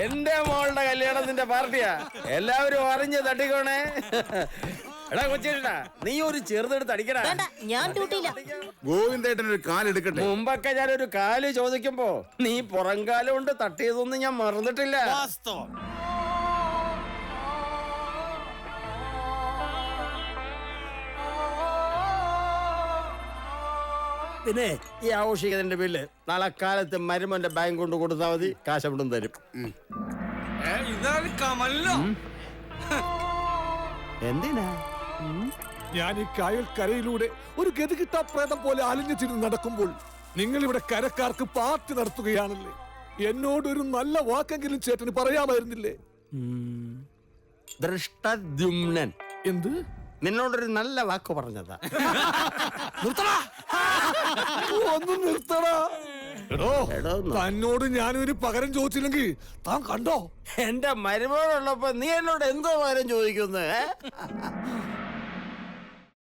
എന്റെ മോളുടെ കല്യാണത്തിന്റെ പാർട്ടിയാ, എല്ലാവരും അറിഞ്ഞ് തട്ടിക്കോണേ. എടാ കൊച്ചേട്ടാ, നീ ഒരു ചെറുതെടുത്ത് അടിക്കടാ. ഞാൻ ഡ്യൂട്ടിയില്ല. ഗോവിന്ദേട്ടൻ ഒരു കാലെടുക്കട്ടെ. മുമ്പൊക്കെ ഞാനൊരു കാല് ചോദിക്കുമ്പോ നീ പുറംകാലം കൊണ്ട് തട്ടിയതൊന്നും ഞാൻ മറന്നിട്ടില്ല. പിന്നെ ഈ ആഘോഷിക്കുന്നതിന്റെ ബില്ല് നാളെ കാലത്ത് മരുമോന്റെ ബാങ്ക് കൊണ്ട് കൊടുത്താൽ മതി, കാശ് അവിടുന്ന് തരും. എന്തിനാ ഞാൻ ഈ കായൽ കരയിലൂടെ ഒരു ഗതികിട്ടാ പ്രേതം പോലെ അലിഞ്ഞു തിരിഞ്ഞ് നടക്കുമ്പോൾ നിങ്ങൾ ഇവിടെ കരക്കാർക്ക് പാർട്ടി നടത്തുകയാണല്ലേ? എന്നോടൊരു നല്ല വാക്കെങ്കിലും ചേട്ടന് പറയാമായിരുന്നില്ലേ? ദൃഷ്ടദ്യുമ്നൻ എന്ത്? നിന്നോടൊരു നല്ല വാക്ക് പറഞ്ഞതാ. ഒന്ന് നിർത്തടാ. എടോ, തന്നോട് ഞാനൊരു പകരം ചോദിച്ചില്ലെങ്കിൽ താൻ കണ്ടോ? എന്റെ മരുമോളുള്ളപ്പോ നീ എന്നോട് എന്തോ പകരം ചോദിക്കുന്നേ?